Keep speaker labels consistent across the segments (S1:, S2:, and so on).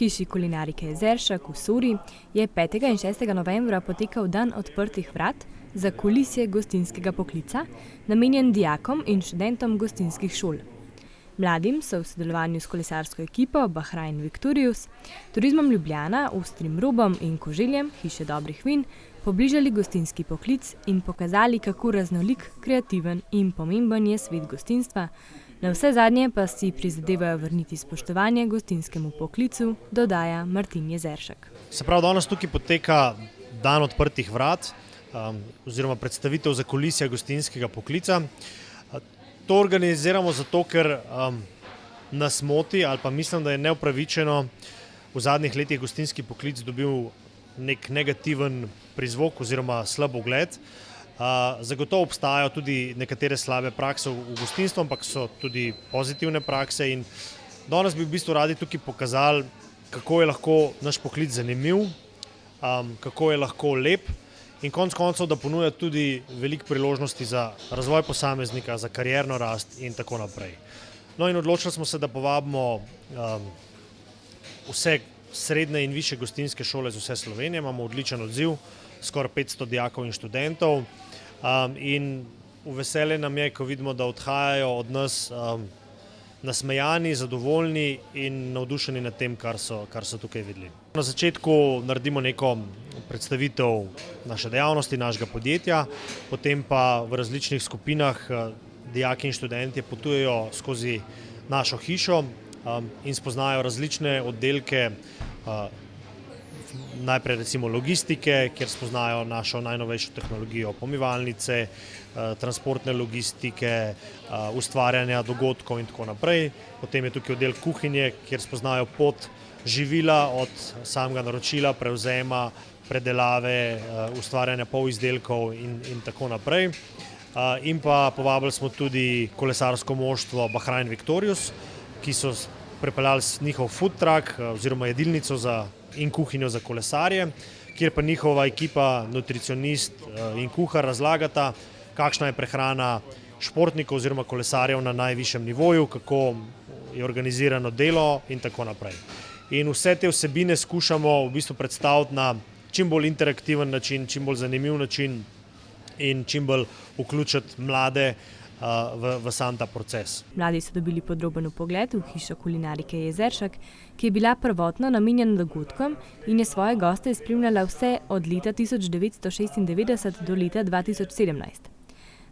S1: hiši kulinarike Jezeršek v Sori je 5. in 6. novembra potekal dan odprtih vrat za kulisje gostinskega poklica, namenjen dijakom in študentom gostinskih šol. Mladim so v sodelovanju s kolesarsko ekipo Bahrain Victorious, Turizmom Ljubljana, Ostrim Robom in Koželjem, hiše dobrih vin, pobližali gostinski poklic in pokazali, kako raznolik, kreativen in pomemben je svet gostinstva. Navsezadnje pa si prizadevajo vrniti spoštovanje gostinskemu poklicu, dodaja Martin Jezeršek.
S2: Se pravi, danes tukaj poteka dan odprtih vrat oziroma predstavitev zakulisja gostinskega poklica. To organiziramo zato, ker nas moti ali pa mislim, da je neupravičeno v zadnjih letih gostinski poklic dobil nek negativen prizvok oziroma slab ugled. Zagotovo obstajajo tudi nekatere slabe prakse v gostinstvu, ampak so tudi pozitivne prakse in danes bi v bistvu radi tukaj pokazali, kako je lahko naš poklic zanimiv, kako je lahko lep in konec koncev, da ponuja tudi veliko priložnosti za razvoj posameznika, za karierno rast in tako naprej. No in odločili smo se, da povabimo vse srednje in višje gostinske šole z vse Slovenije. Imamo odličen odziv, skoraj 500 dijakov in študentov in v veselje nam je, ko vidimo, da odhajajo od nas nasmejani, zadovoljni in navdušeni nad tem, kar so tukaj videli. Na začetku naredimo neko predstavitev naše dejavnosti, našega podjetja, potem pa v različnih skupinah dijaki in študentje potujejo skozi našo hišo in spoznajo različne oddelke, najprej recimo logistike, kjer spoznajo našo najnovejšo tehnologijo, pomivalnice, transportne logistike, ustvarjanja dogodkov in tako naprej. Potem je tukaj oddelek kuhinje, kjer spoznajo pot živila od samega naročila, prevzema, predelave, ustvarjanja polizdelkov in tako naprej. In pa povabili smo tudi kolesarsko moštvo Bahrain Victorious, ki so pripeljali njihov food truck oziroma jedilnico in kuhinjo za kolesarje, kjer pa njihova ekipa, nutricionist in kuhar razlagata, kakšna je prehrana športnikov oziroma kolesarjev na najvišjem nivoju, kako je organizirano delo in tako naprej. In vse te vsebine skušamo v bistvu predstaviti na čim bolj interaktiven način, čim bolj zanimiv način in čim bolj vključiti mlade v sam ta proces.
S1: Mladi so dobili podroben vpogled v hišo kulinarike Jezeršek, ki je bila prvotno namenjena dogodkom in je svoje goste spremljala vse od leta 1996 do leta 2017.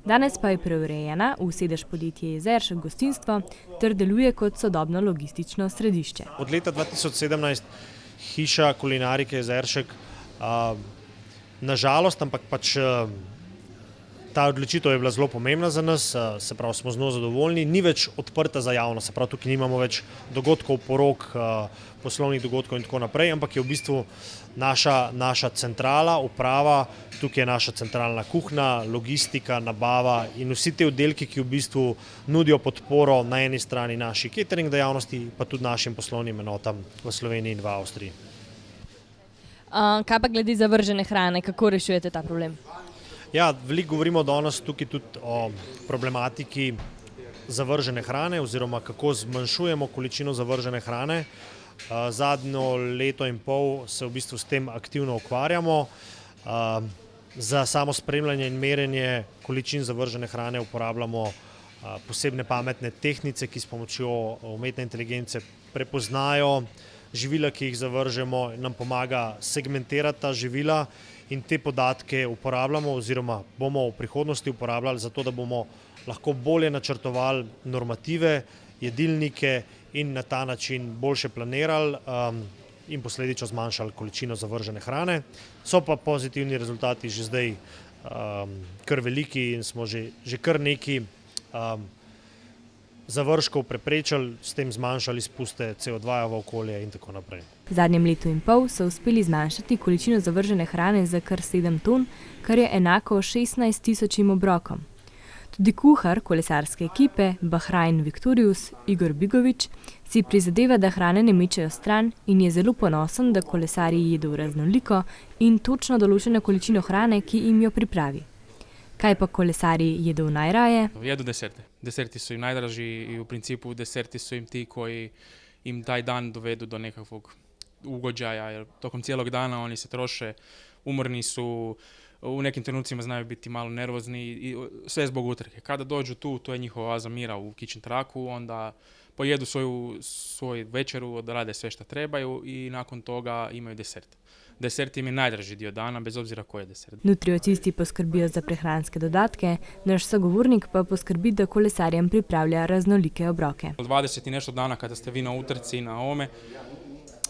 S1: Danes pa je preurejena v sedež podjetje Jezeršek gostinstvo ter deluje kot sodobno logistično središče.
S2: Od leta 2017 hiša kulinarike Jezeršek nažalost, ampak pač ta odločitev je bila zelo pomembna za nas, se pravi, smo z njo zadovoljni, ni več odprta za javnost, se pravi, tukaj nimamo več dogodkov, porok, poslovnih dogodkov in tako naprej, ampak je v bistvu naša centrala, uprava, tukaj je naša centralna kuhna, logistika, nabava in vsi te oddelki, ki v bistvu nudijo podporo na eni strani naši catering dejavnosti, pa tudi našim poslovnim enotam v Sloveniji in v Avstriji.
S3: Kaj pa glede zavržene hrane, kako rešujete ta problem?
S2: Ja, veliko govorimo danes tukaj tudi o problematiki zavržene hrane oziroma kako zmanjšujemo količino zavržene hrane. Zadnjo leto in pol se v bistvu s tem aktivno ukvarjamo. Za samo spremljanje in merjenje količin zavržene hrane uporabljamo posebne pametne tehnice, ki s pomočjo umetne inteligence prepoznajo živila, ki jih zavržemo, nam pomaga segmentirati ta živila in te podatke uporabljamo oziroma bomo v prihodnosti uporabljali zato, da bomo lahko bolje načrtovali normative, jedilnike in na ta način boljše planirali in posledično zmanjšali količino zavržene hrane. So pa pozitivni rezultati že zdaj kar veliki in smo že kar neki završkov preprečili, s tem zmanjšali izpuste CO2 v okolje in tako naprej.
S1: V zadnjem letu in pol so uspeli zmanjšati količino zavržene hrane za kar 7 ton, kar je enako 16.000 obrokom. Tudi kuhar kolesarske ekipe Bahrain Victorious Igor Bigovič si prizadeva, da hrane ne mečejo stran in je zelo ponosen, da kolesarji jedo raznoliko in točno določeno količino hrane, ki jim jo pripravi. Kaj pa kolesarji jedo najraje?
S4: Jedu deserte. Deserti su im najdraži i u principu deserti su im ti koji im taj dan dovedu do nekakvog ugođaja, jer tokom cijelog dana oni se troše, umorni su, u nekim trenucima znaju biti malo nervozni i sve zbog utrke. Kada dođu tu, to je njihova oaza mira u kitchen trucku, onda pojedu svoju večeru, odrade sve što trebaju i nakon toga imaju desert. Desert im je najdraži dio dana, bez obzira koji je desert.
S1: Nutriocisti poskrbijo za prehranske dodatke, naš sogovornik pa poskrbi, da kolesarjem pripravlja raznolike obroke.
S4: 20 i nešto dana kada ste vi na utrci, na ome,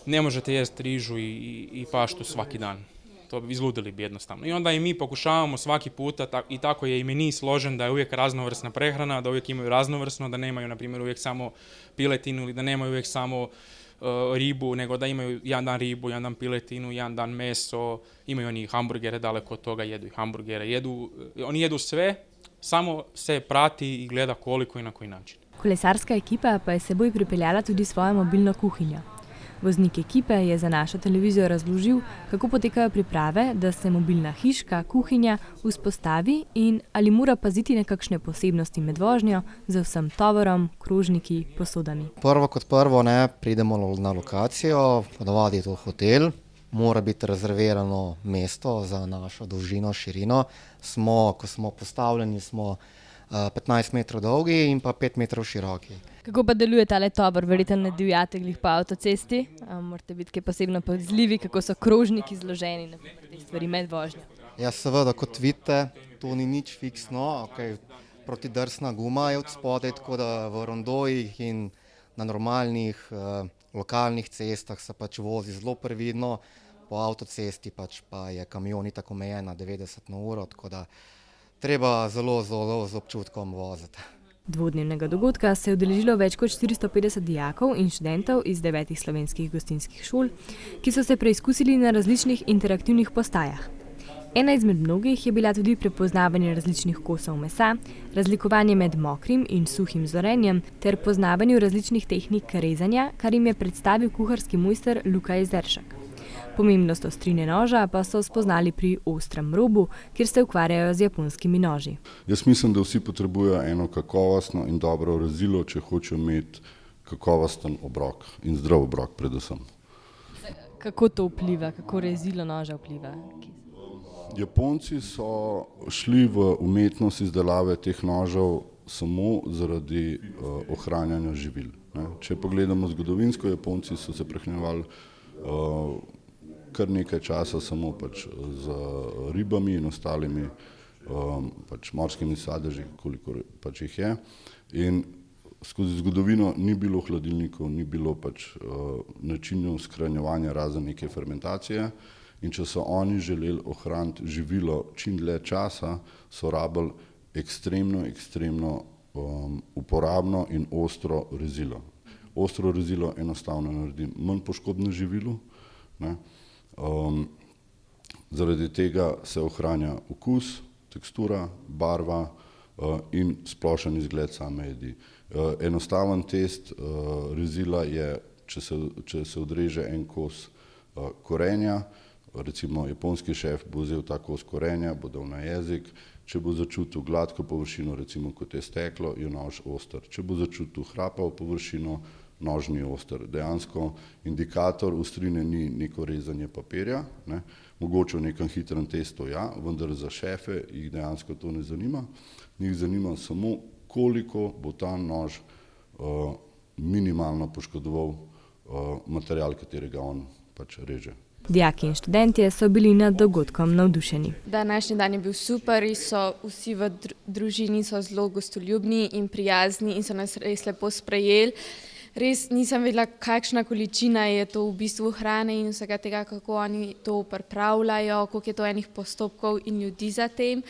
S4: ne možete jesti rižu i paštu svaki dan. To bi izludili bi jednostavno. I onda i mi pokušavamo svaki puta, i tako je i meni složen, da je uvijek raznovrsna prehrana, da uvijek imaju raznovrsno, da nemaju, na primjer, uvijek samo piletinu ili da nemaju uvijek samo ribu, nego da imaju jedan dan ribu, jedan dan piletinu, jedan dan meso, imaju oni hamburgere, daleko od toga jedu i hamburgere. Oni jedu sve, samo se prati i gleda koliko i na koji način.
S1: Kolesarska ekipa pa je s seboj pripeljala tudi svojo mobilno kuhinjo. Voznik ekipe je za našo televizijo razložil, kako potekajo priprave, da se mobilna hiška, kuhinja vzpostavi in ali mora paziti na kakšne posebnosti med vožnjo z vsem tovorom, krožniki, posodami.
S5: Prvo kot prvo, pridemo na lokacijo, ponavadi je to hotel, mora biti rezervirano mesto za našo dolžino, širino. Ko smo postavljeni, smo 15 metrov dolgi in pa 5 metrov široki.
S3: Kako pa deluje tale tovor? Verjetno ne divjate glih po avtocesti? Morate biti kaj posebno pazljivi, kako so krožniki zloženi, naprimer, te stvari med vožnjo?
S5: Ja, seveda, kot vidite, to ni nič fiksno. Protidrsna guma je od spodaj, tako da v rondojih in na normalnih lokalnih cestah se pač vozi zelo previdno, po avtocesti pač pa je kamion itak omejen na 90 na uro, tako da treba zelo z občutkom voziti.
S1: Dvodnevnega dogodka se je udeležilo več kot 450 dijakov in študentov iz 9 slovenskih gostinskih šol, ki so se preizkusili na različnih interaktivnih postajah. Ena izmed mnogih je bila tudi prepoznavanje različnih kosov mesa, razlikovanje med mokrim in suhim zorenjem ter poznavanju različnih tehnik rezanja, kar jim je predstavil kuharski mojster Luka Jezeršek. Pomembnost ostrine noža pa so spoznali pri ostrem robu, kjer se ukvarjajo z japonskimi noži.
S6: Jaz mislim, da vsi potrebujejo eno kakovostno in dobro rezilo, če hočejo imeti kakovosten obrok in zdrav obrok predvsem.
S3: Kako to vpliva, kako rezilo noža vpliva?
S6: Japonci so šli v umetnost izdelave teh nožev samo zaradi ohranjanja živil. Če pogledamo zgodovinsko, Japonci so se prehranjevali kar nekaj časa samo pač z ribami in ostalimi pač morskimi sadeži, koliko pač jih je. In skozi zgodovino ni bilo hladilnikov, ni bilo pač načinov shranjevanja razen neke fermentacije. In če so oni želeli ohraniti živilo čim dlje časa, so rabili ekstremno uporabno in ostro rezilo. Ostro rezilo enostavno naredi manj poškodno živilu. Zaradi tega se ohranja okus, tekstura, barva in splošen izgled same jedi. Enostaven test rezila je, če se odreže en kos korenja, recimo japonski šef bo vzel ta kos korenja, bo dal na jezik, če bo začutil gladko površino, recimo kot je steklo, je nož oster. Če bo začutil hrapavo površino, nož ni oster. Dejansko indikator ostrine ni neko rezanje papirja, mogoče v nekem hitrem testu ja, vendar za šefe jih dejansko to ne zanima. Njih zanima samo, koliko bo ta nož minimalno poškodoval material, katerega on pač reže.
S1: Dijaki in študentje so bili nad dogodkom navdušeni.
S7: Današnji dan je bil super, vsi v družini so zelo gostoljubni in prijazni in so nas res lepo sprejeli. Res nisem vedela, kakšna količina je to v bistvu hrane in vsega tega, kako oni to pripravljajo, koliko je to enih postopkov in ljudi za tem.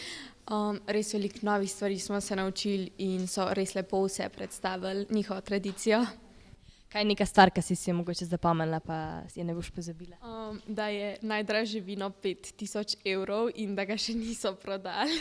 S7: Res veliko novih stvari smo se naučili in so res lepo vse predstavili njihovo tradicijo.
S3: Kaj je neka stvar, ki si jo mogoče zapomnila, pa si je ne boš pozabila?
S7: Da je najdražje vino 5000 € in da ga še niso prodali.